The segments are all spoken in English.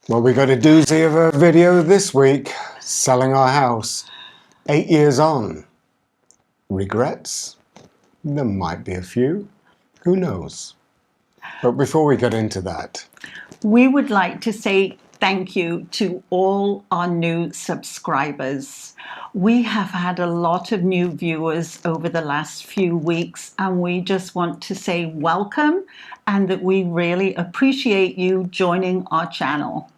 Well, we got a doozy of a video this week. Selling our house. 8 years on. Regrets? There might be a few. Who knows? But before we get into that, we would like to say thank you to all our new subscribers. We have had a lot of new viewers over the last few weeks, and we just want to say welcome and that we really appreciate you joining our channel.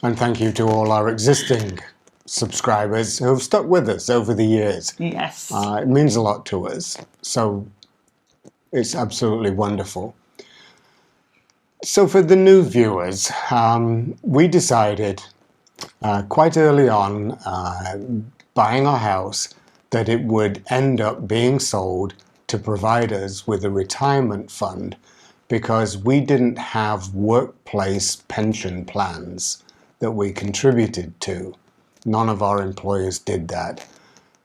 and thank you to all our existing subscribers who have stuck with us over the years. Yes. It means a lot to us, so it's absolutely wonderful. So for the new viewers, we decided quite early on, buying our house, that it would end up being sold to provide us with a retirement fund because we didn't have workplace pension plans that we contributed to. None of our employers did that.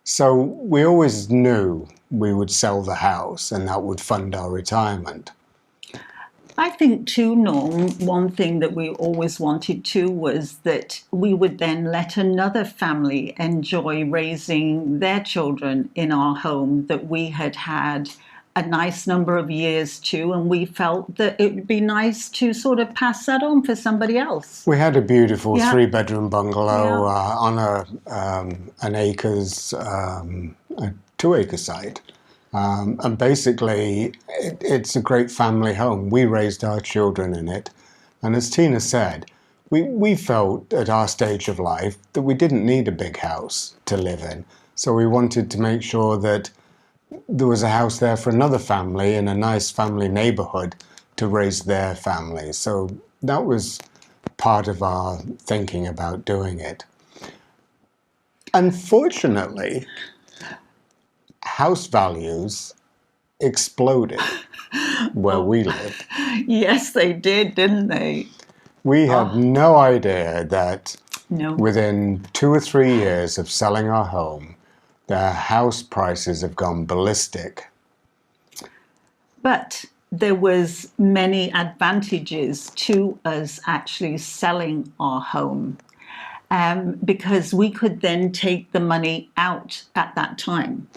So we always knew we would sell the house and that would fund our retirement. I think too, Norm, one thing that we always wanted to was that we would then let another family enjoy raising their children in our home that we had had a nice number of years to, and we felt that it would be nice to sort of pass that on for somebody else. We had a beautiful 3-bedroom bungalow Yeah. on an acres, a 2-acre site. And basically, it's a great family home. We raised our children in it. And as Tina said, we felt at our stage of life that we didn't need a big house to live in. So we wanted to make sure that there was a house there for another family in a nice family neighborhood to raise their family. So that was part of our thinking about doing it. Unfortunately, house values exploded where we lived. Yes, they did, didn't they? We had no idea that No. within 2 or 3 years of selling our home, the house prices have gone ballistic. But there was many advantages to us actually selling our home, because we could then take the money out at that time.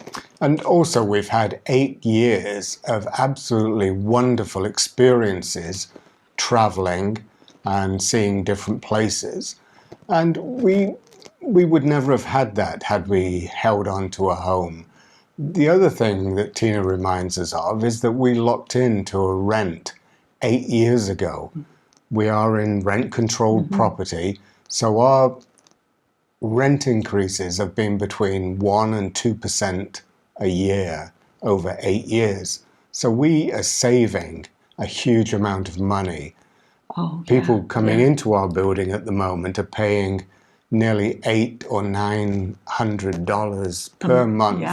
And also we've had 8 years of absolutely wonderful experiences traveling and seeing different places. And we would never have had that had we held on to a home. The other thing that Tina reminds us of is that we locked into a rent 8 years ago. We are in rent-controlled property, so our rent increases have been between 1% and 2% a year over 8 years. So we are saving a huge amount of money. People coming into our building at the moment are paying nearly $800 or $900 per month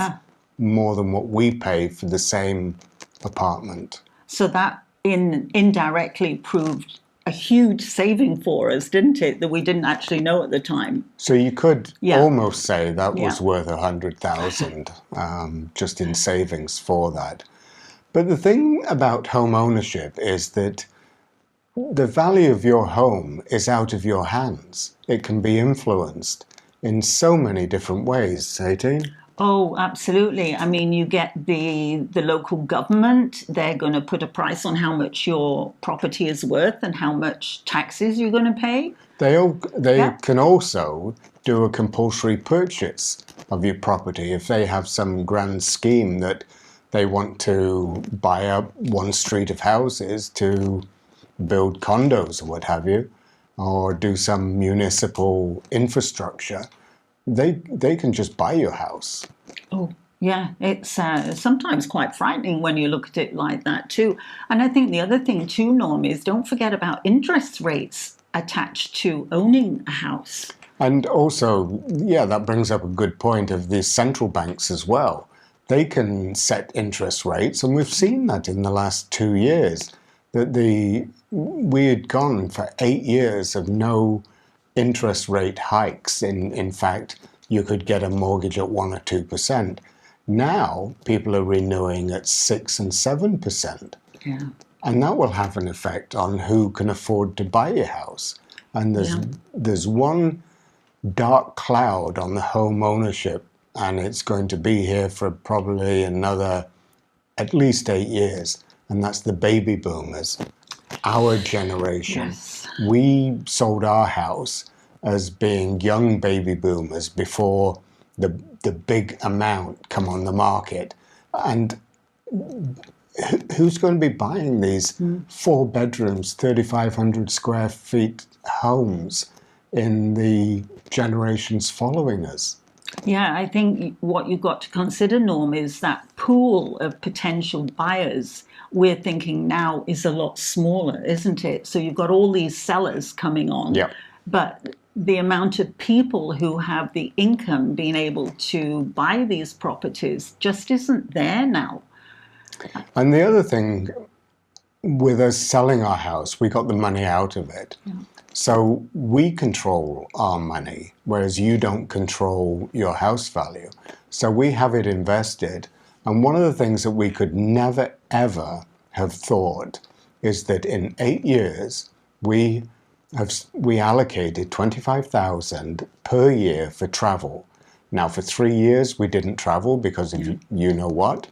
more than what we pay for the same apartment. So that indirectly proved a huge saving for us, didn't it? That we didn't actually know at the time. So you could almost say that was Yeah. worth $100,000 just in savings for that. But the thing about home ownership is that the value of your home is out of your hands. It can be influenced in so many different ways, Satine. Oh, absolutely. I mean, you get the local government, they're going to put a price on how much your property is worth and how much taxes you're going to pay. They can also do a compulsory purchase of your property if they have some grand scheme that they want to buy up one street of houses to build condos or what have you, or do some municipal infrastructure. They can just buy your house. Oh, yeah, it's sometimes quite frightening when you look at it like that too. And I think the other thing too, Norm, is don't forget about interest rates attached to owning a house. And also, yeah, that brings up a good point of the central banks as well. They can set interest rates, and we've seen that in the last 2 years, that we had gone for 8 years of no interest rate hikes. In fact, you could get a mortgage at 1 or 2%. Now people are renewing at 6 and 7%. Yeah. And that will have an effect on who can afford to buy your house. And there's one dark cloud on the home ownership, and it's going to be here for probably another at least 8 years, and that's the baby boomers, our generation. Yes. We sold our house as being young baby boomers before the big amount come on the market. And who's going to be buying these 4 bedrooms, 3,500 square feet homes in the generations following us? Yeah, I think what you've got to consider, Norm, is that pool of potential buyers we're thinking now is a lot smaller, isn't it? So you've got all these sellers coming on, Yep. but the amount of people who have the income being able to buy these properties just isn't there now. And the other thing, with us selling our house, we got the money out of it. Yeah. So we control our money, whereas you don't control your house value. So we have it invested. And one of the things that we could never, ever have thought is that in 8 years, we allocated $25,000 per year for travel. Now, for 3 years, we didn't travel because of you know what.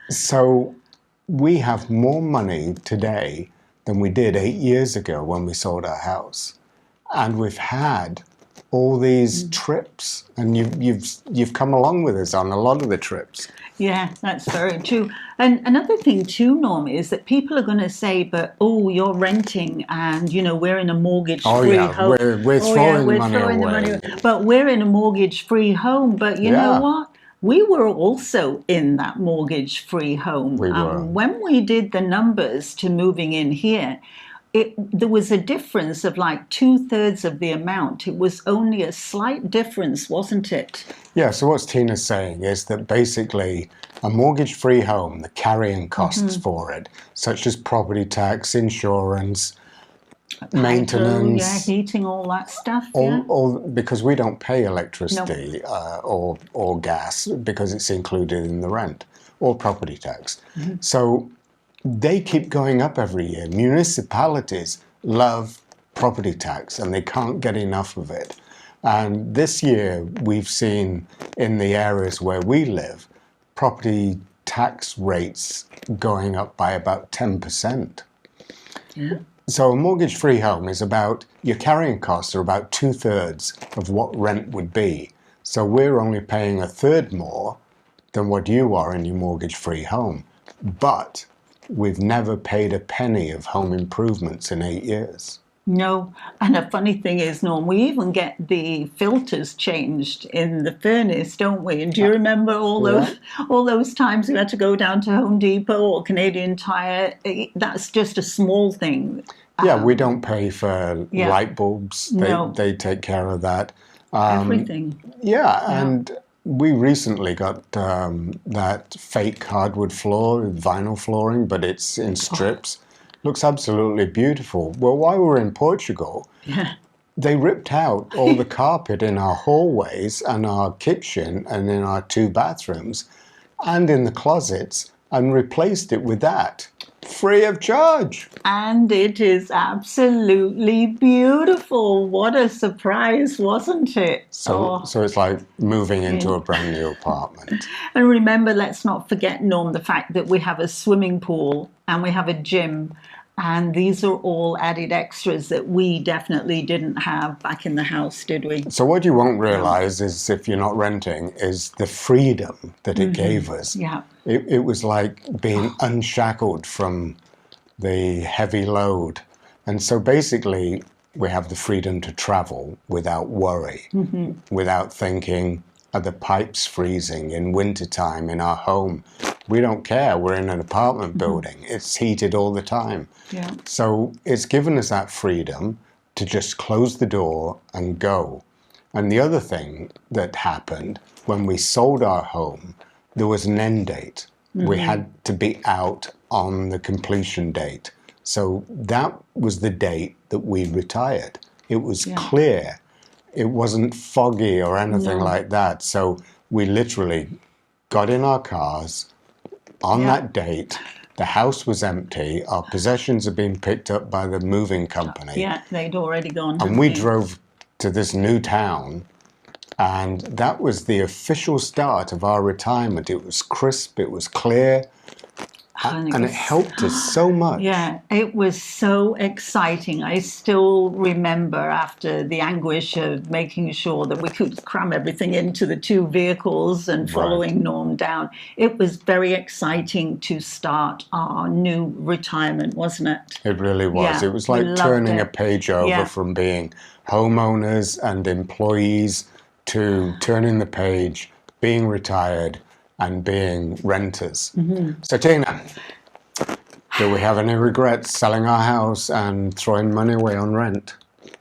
So we have more money today than we did 8 years ago when we sold our house. And we've had all these trips, and you've come along with us on a lot of the trips. Yeah, that's very true. And another thing too, Norm, is that people are going to say, but, oh, you're renting and, you know, we're in a mortgage-free home. We're throwing we're money throwing away. the money away. But we're in a mortgage-free home. But you know what? We were also in that mortgage-free home. We were. When we did the numbers to moving in here, there was a difference of like 2/3 of the amount. It was only a slight difference, wasn't it? Yeah, so what Tina's saying is that basically a mortgage-free home, the carrying costs for it, such as property tax, insurance, maintenance, heating, all that stuff. all because we don't pay electricity or gas because it's included in the rent, or property tax. So they keep going up every year. Municipalities love property tax and they can't get enough of it. And this year we've seen in the areas where we live, property tax rates going up by about 10%. Yeah. So a mortgage-free home is about, your carrying costs are about 2/3 of what rent would be. So we're only paying 1/3 more than what you are in your mortgage-free home. But we've never paid a penny of home improvements in 8 years. No, and a funny thing is, Norm, we even get the filters changed in the furnace, don't we? And do you remember all those times we had to go down to Home Depot or Canadian Tire? That's just a small thing. Yeah, we don't pay for light bulbs. They take care of that. Everything. Yeah, and we recently got that fake hardwood floor, vinyl flooring, but it's in strips. Looks absolutely beautiful. Well, while we were in Portugal, they ripped out all the carpet in our hallways and our kitchen and in our 2 bathrooms and in the closets and replaced it with that, free of charge. And it is absolutely beautiful. What a surprise, wasn't it? So it's like moving into a brand new apartment. And remember, let's not forget, Norm, the fact that we have a swimming pool and we have a gym. And these are all added extras that we definitely didn't have back in the house, did we? So what you won't realize is, if you're not renting, is the freedom that it gave us. Yeah. It was like being unshackled from the heavy load. And so basically we have the freedom to travel without worry, without thinking, are the pipes freezing in wintertime in our home? We don't care. We're in an apartment building. It's heated all the time. Yeah. So it's given us that freedom to just close the door and go. And the other thing that happened when we sold our home, there was an end date. We had to be out on the completion date. So that was the date that we retired. It was clear. It wasn't foggy or anything like that. So we literally got in our cars on that date The house was empty. Our possessions had been picked up by the moving company. Yeah, they'd already gone. And we drove to this new town, and that was the official start of our retirement. It was crisp, it was clear, and it helped us so much. Yeah, it was so exciting. I still remember after the anguish of making sure that we could cram everything into the 2 vehicles and following Norm down. It was very exciting to start our new retirement, wasn't it? It really was. Yeah, It was like turning a page over from being homeowners and employees to turning the page, being retired, and being renters. So Tina, do we have any regrets selling our house and throwing money away on rent?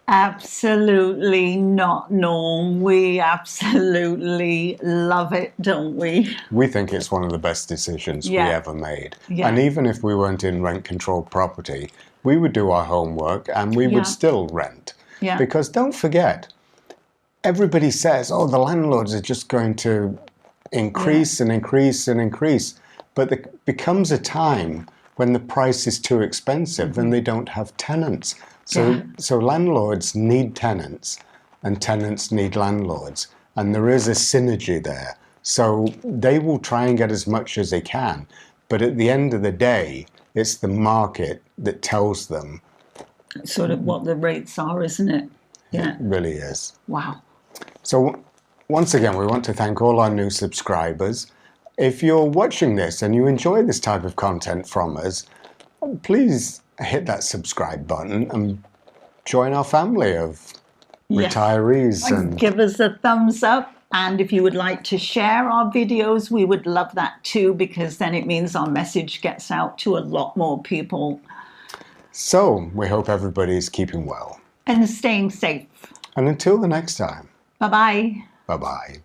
Absolutely not, Norm. We absolutely love it, don't we? We think it's one of the best decisions we ever made. And even if we weren't in rent-controlled property, we would do our homework and we would still rent. Because don't forget, everybody says, oh, the landlords are just going to increase and increase and increase. But there becomes a time when the price is too expensive and they don't have tenants. So landlords need tenants and tenants need landlords. And there is a synergy there. So they will try and get as much as they can. But at the end of the day, it's the market that tells them sort of what the rates are, isn't it? Yeah. It really is. Wow. So once again, we want to thank all our new subscribers. If you're watching this and you enjoy this type of content from us, please hit that subscribe button and join our family of retirees. And give us a thumbs up. And if you would like to share our videos, we would love that too, because then it means our message gets out to a lot more people. So we hope everybody's keeping well. And staying safe. And until the next time. Bye-bye. Bye-bye.